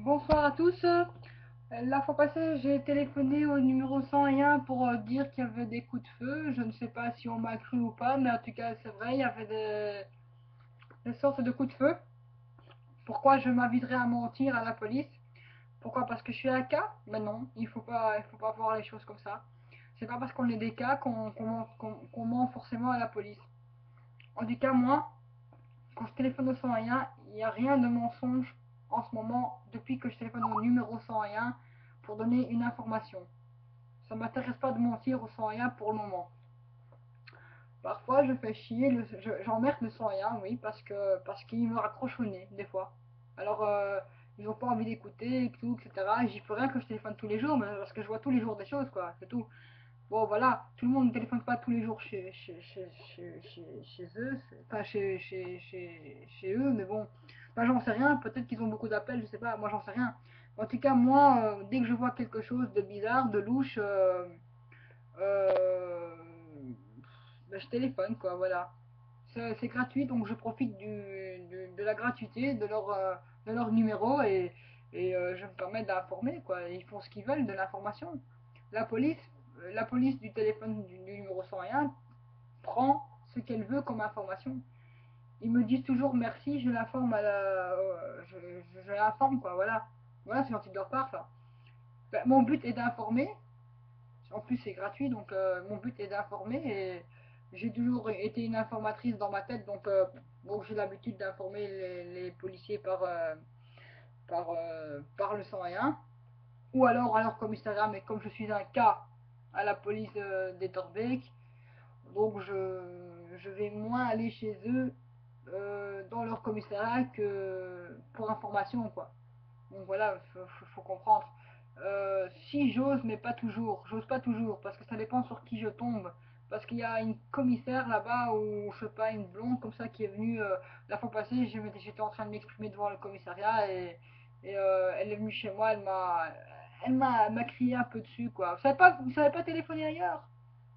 Bonsoir à tous. La fois passée, j'ai téléphoné au numéro 101 pour dire qu'il y avait des coups de feu. Je ne sais pas si on m'a cru ou pas, mais en tout cas, c'est vrai, il y avait des sortes de coups de feu. Pourquoi je m'aviserais à mentir à la police? Pourquoi? Parce que je suis un cas? Mais non, il faut pas voir les choses comme ça. C'est pas parce qu'on est des cas qu'on ment forcément à la police. En tout cas, moi, quand je téléphone au 101, il n'y a rien de mensonge en ce moment depuis que je téléphone au numéro 101 pour donner une information. Ça ne m'intéresse pas de mentir au 101 pour le moment. Parfois, je fais chier, j'emmerde le 101, oui, parce qu'il me raccroche au nez, des fois. Alors, ils n'ont pas envie d'écouter, et tout, etc. Et j'y peux rien que je téléphone tous les jours, mais parce que je vois tous les jours des choses, quoi, c'est tout. Bon, voilà, tout le monde ne téléphone pas tous les jours chez eux, enfin chez eux, mais bon, enfin, j'en sais rien, peut-être qu'ils ont beaucoup d'appels, je sais pas, moi j'en sais rien. En tout cas, moi, dès que je vois quelque chose de bizarre, de louche, euh, ben, je téléphone, quoi, voilà. C'est gratuit, donc je profite de la gratuité de leur numéro et je me permets d'informer, quoi. Ils font ce qu'ils veulent de l'information. La police, la police du téléphone du numéro 101 prend ce qu'elle veut comme information. Ils me disent toujours merci, je l'informe je l'informe, quoi, voilà. Voilà, c'est gentil de leur part, ça. Ben, mon but est d'informer, en plus, c'est gratuit, donc mon but est d'informer et j'ai toujours été une informatrice dans ma tête, donc bon, j'ai l'habitude d'informer les policiers par le 101 ou alors à leur commissariat, mais comme je suis un cas à la police d'Etterbeek, donc je vais moins aller chez eux dans leur commissariat que pour information, quoi. Donc voilà, faut comprendre. Si j'ose, mais pas toujours. J'ose pas toujours, parce que ça dépend sur qui je tombe. Parce qu'il y a une commissaire là-bas, ou je sais pas, une blonde comme ça qui est venue la fois passée, j'étais en train de m'exprimer devant le commissariat et elle est venue chez moi, elle m'a crié un peu dessus, quoi. Vous savez pas téléphoner ailleurs?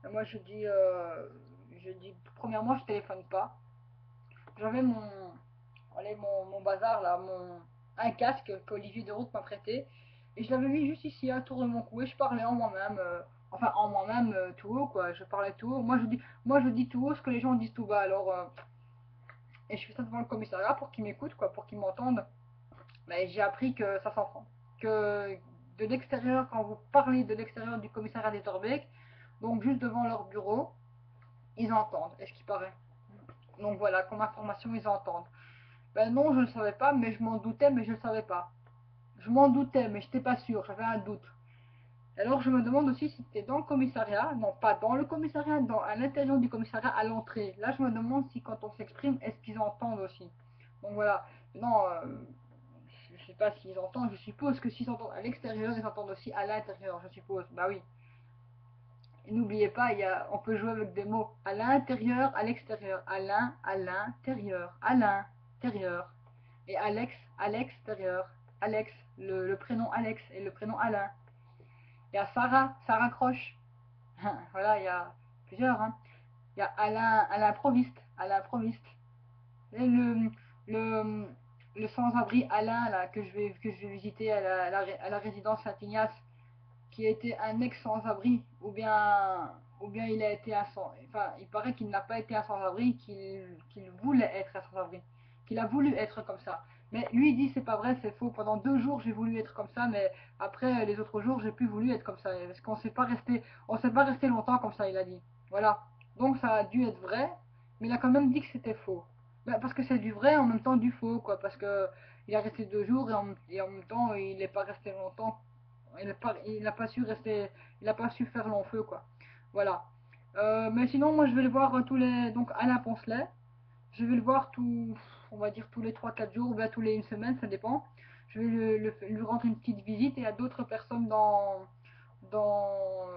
Et moi je dis, premièrement, je téléphone pas. J'avais mon bazar là, un casque qu'Olivier de Route m'a prêté. Et je l'avais mis juste ici, autour de mon cou. Et je parlais en moi-même, enfin en moi-même tout haut, quoi. Je parlais tout haut. Moi, je dis tout haut ce que les gens disent tout bas. Alors, et je fais ça devant le commissariat pour qu'ils m'écoutent, quoi, pour qu'ils m'entendent. Mais j'ai appris que ça s'entend. Que de l'extérieur, quand vous parlez de l'extérieur du commissariat des Torbeck, donc juste devant leur bureau, ils entendent, est ce qu'il paraît. Donc voilà, comme information, ils entendent. Ben non, je ne savais pas, mais je m'en doutais, mais je ne savais pas. Je m'en doutais, mais je n'étais pas sûre, j'avais un doute. Alors je me demande aussi si c'était dans le commissariat, non pas dans le commissariat, à l'intérieur du commissariat, à l'entrée. Là, je me demande si quand on s'exprime, est-ce qu'ils entendent aussi. Donc voilà. Non, je ne sais pas s'ils entendent, je suppose que s'ils entendent à l'extérieur, ils entendent aussi à l'intérieur, je suppose. Bah oui. Et n'oubliez pas, on peut jouer avec des mots à l'intérieur, à l'extérieur. À l'intérieur, à l'intérieur. Et Alex, à l'extérieur. Alex, le prénom Alex et le prénom Alain. Il y a Sarah, Sarah Croche. Voilà, il y a plusieurs. Hein. Il y a Alain, Alain Proviste, Alain Proviste. Et le, le sans-abri Alain là, que je vais visiter à la résidence Saint-Ignace, qui a été un ex sans-abri, ou bien il a été un sans. Enfin, il paraît qu'il n'a pas été un sans-abri, qu'il voulait être un sans-abri, qu'il a voulu être comme ça. Mais lui, il dit c'est pas vrai, c'est faux. Pendant 2 jours, j'ai voulu être comme ça, mais après les autres jours, j'ai plus voulu être comme ça. Parce qu'on s'est pas resté, on s'est pas resté longtemps comme ça, il a dit. Voilà. Donc ça a dû être vrai, mais il a quand même dit que c'était faux. Ben, parce que c'est du vrai en même temps du faux, quoi. Parce que il a resté 2 jours et en même temps, il n'est pas resté longtemps il n'a pas su rester, il n'a pas su faire long feu, quoi. Voilà. Mais sinon, moi, je vais le voir tous les, donc Alain Poncelet. Je vais le voir on va dire tous les 3 4 jours, ou bien tous les une semaine, ça dépend. Je vais lui rendre une petite visite et à d'autres personnes dans, dans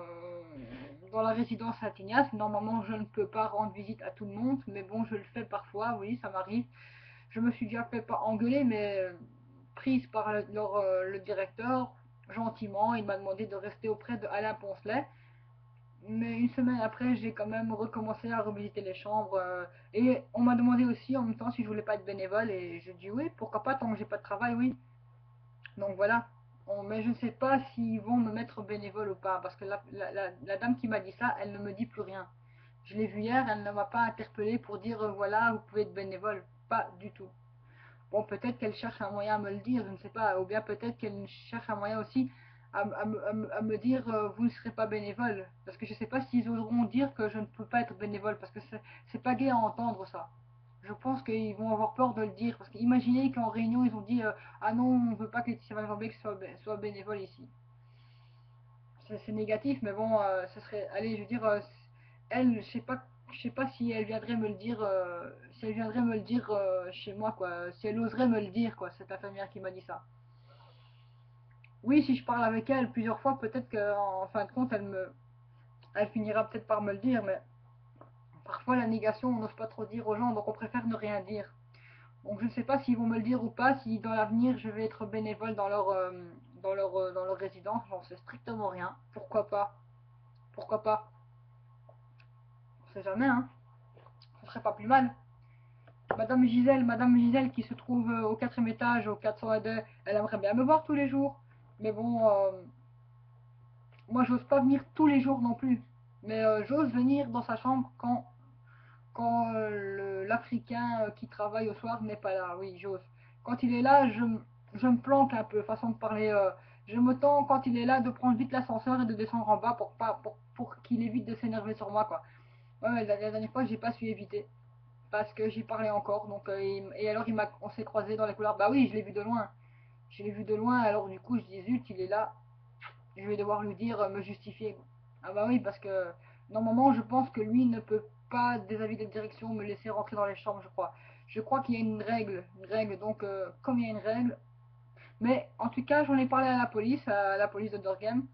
la résidence Saint-Ignace. Normalement, je ne peux pas rendre visite à tout le monde, mais bon, je le fais parfois, oui, ça m'arrive. Je me suis déjà fait pas engueuler, mais prise par le directeur, gentiment, il m'a demandé de rester auprès de Alain Poncelet. Mais une semaine après, j'ai quand même recommencé à revisiter les chambres. Et on m'a demandé aussi en même temps si je voulais pas être bénévole. Et je dis oui, pourquoi pas, tant que j'ai pas de travail, oui. Donc voilà. Mais je ne sais pas s'ils vont me mettre bénévole ou pas, parce que la dame qui m'a dit ça, elle ne me dit plus rien. Je l'ai vue hier, elle ne m'a pas interpellé pour dire voilà, vous pouvez être bénévole. Pas du tout. Bon, peut-être qu'elle cherche un moyen à me le dire, je ne sais pas. Ou bien peut-être qu'elle cherche un moyen aussi à me dire vous ne serez pas bénévole. Parce que je ne sais pas s'ils oseront dire que je ne peux pas être bénévole, parce que c'est pas gai à entendre ça. Je pense qu'ils vont avoir peur de le dire. Parce qu'imaginez qu'en réunion, ils ont dit ah non, on ne veut pas que Laetitia Van Verbeek soit bénévole ici. C'est négatif, mais bon, ce serait. Allez, je veux dire, elle, je sais pas si elle viendrait me le dire, si elle viendrait me le dire chez moi, quoi. Si elle oserait me le dire, quoi, cette infirmière qui m'a dit ça. Oui, si je parle avec elle plusieurs fois, peut-être qu'en fin de compte, elle finira peut-être par me le dire, mais parfois la négation, on n'ose pas trop dire aux gens, donc on préfère ne rien dire. Donc je ne sais pas s'ils vont me le dire ou pas, si dans l'avenir je vais être bénévole dans leur résidence, j'en sais strictement rien. Pourquoi pas? Pourquoi pas? On sait jamais, hein. Ce serait pas plus mal. Madame Gisèle qui se trouve au quatrième étage, au 402, elle aimerait bien me voir tous les jours. Mais bon, moi j'ose pas venir tous les jours non plus. Mais j'ose venir dans sa chambre quand l'Africain qui travaille au soir n'est pas là. Oui, j'ose. Quand il est là, je me planque un peu, façon de parler. Je me tends quand il est là de prendre vite l'ascenseur et de descendre en bas pour qu'il évite de s'énerver sur moi, quoi. Ouais, la dernière fois, j'ai pas su éviter parce que j'y parlais encore. Donc, et alors, on s'est croisés dans les couloirs. Bah oui, je l'ai vu de loin. Je l'ai vu de loin. Alors, du coup, je dis zut, il est là. Je vais devoir lui dire, me justifier. Ah bah oui, parce que normalement, je pense que lui ne peut pas, des avis de direction, me laisser rentrer dans les chambres, je crois. Je crois qu'il y a une règle. Donc, comme il y a une règle. Mais en tout cas, j'en ai parlé à la police de Durham.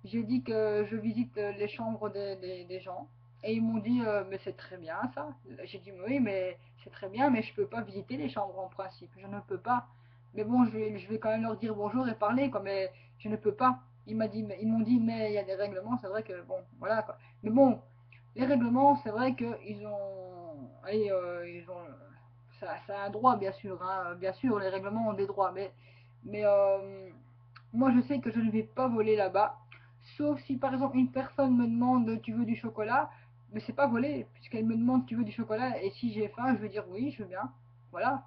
J'ai dit que je visite les chambres des gens. Et ils m'ont dit, mais c'est très bien ça. J'ai dit, oui, mais c'est très bien, mais je peux pas visiter les chambres en principe. Je ne peux pas. Mais bon, je vais quand même leur dire bonjour et parler, quoi, mais je ne peux pas. Ils m'ont dit, mais il y a des règlements, c'est vrai que, bon, voilà, quoi. Mais bon, les règlements, c'est vrai qu'ils ont. Allez, ils ont. Ça a un droit, bien sûr, hein. Bien sûr, les règlements ont des droits, mais moi, je sais que je ne vais pas voler là-bas. Sauf si, par exemple, une personne me demande tu veux du chocolat, mais c'est pas voler, puisqu'elle me demande tu veux du chocolat, et si j'ai faim, je vais dire oui, je veux bien. Voilà.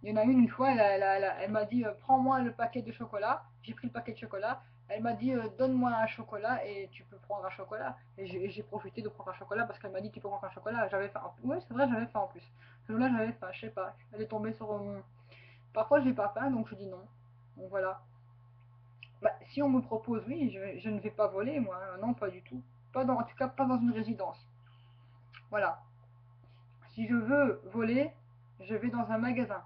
Il y en a une fois, elle m'a dit prends-moi le paquet de chocolat. J'ai pris le paquet de chocolat. Elle m'a dit donne-moi un chocolat et tu peux prendre un chocolat. Et j'ai profité de prendre un chocolat parce qu'elle m'a dit tu peux prendre un chocolat. J'avais faim. Oui, c'est vrai, j'avais faim en plus. Ce jour-là, j'avais faim, je sais pas. Elle est tombée sur mon. Parfois, j'ai pas faim, donc je dis non. Donc voilà. Bah, si on me propose, oui, je ne vais pas voler, moi. Non, pas du tout. En tout cas, pas dans une résidence. Voilà. Si je veux voler, je vais dans un magasin.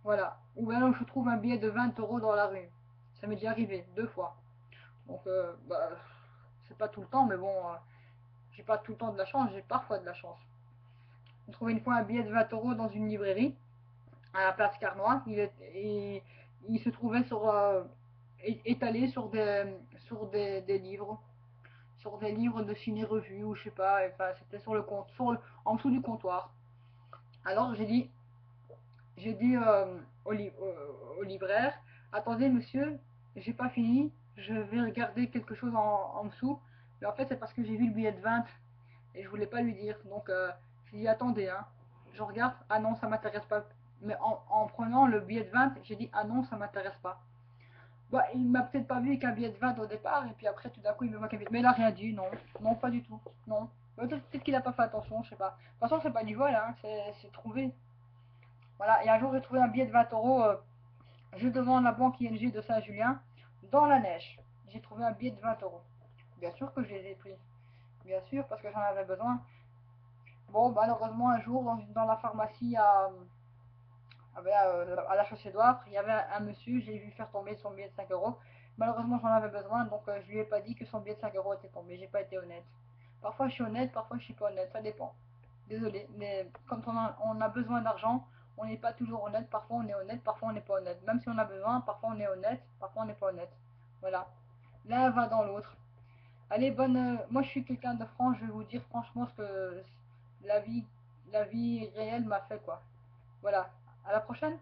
Voilà. Ou alors je trouve un billet de 20 euros dans la rue. Ça m'est déjà arrivé, 2 fois. Donc, bah, c'est pas tout le temps, mais bon, j'ai pas tout le temps de la chance, j'ai parfois de la chance. J'ai trouvé une fois un billet de 20 euros dans une librairie, à la place Carnois. Il se trouvait étalé des livres. Sur des livres de ciné-revue, ou je sais pas, enfin, c'était sur le compte, en dessous du comptoir. Alors j'ai dit au libraire, attendez monsieur, j'ai pas fini, je vais regarder quelque chose en dessous. Mais en fait c'est parce que j'ai vu le billet de 20 et je voulais pas lui dire. Donc j'ai dit attendez, hein. Je regarde, ah non ça m'intéresse pas. Mais en prenant le billet de 20, j'ai dit ah non ça m'intéresse pas. Bah, il m'a peut-être pas vu avec un billet de 20 au départ et puis après tout d'un coup il me voit qu'un billet. Mais il a rien dit, non, non pas du tout, non. Peut-être qu'il a pas fait attention, je sais pas. De toute façon c'est pas du vol, hein, c'est trouvé. Voilà, et un jour j'ai trouvé un billet de 20 euros juste devant la banque ING de Saint-Julien, dans la neige. J'ai trouvé un billet de 20 euros. Bien sûr que je les ai pris. Bien sûr, parce que j'en avais besoin. Bon, malheureusement, un jour, dans la pharmacie à la Chaussée-d'Oivre, il y avait un monsieur, j'ai vu faire tomber son billet de 5 euros. Malheureusement, j'en avais besoin, donc je lui ai pas dit que son billet de 5 euros était tombé. J'ai pas été honnête. Parfois, je suis honnête, parfois, je suis pas honnête. Ça dépend. Désolé, mais quand on a besoin d'argent, on n'est pas toujours honnête. Parfois, on est honnête, parfois, on n'est pas honnête. Même si on a besoin, parfois, on est honnête, parfois, on n'est pas honnête. Voilà. L'un va dans l'autre. Allez, moi, je suis quelqu'un de franc. Je vais vous dire franchement ce que la vie, la vie réelle m'a fait, quoi. Voilà. À la prochaine.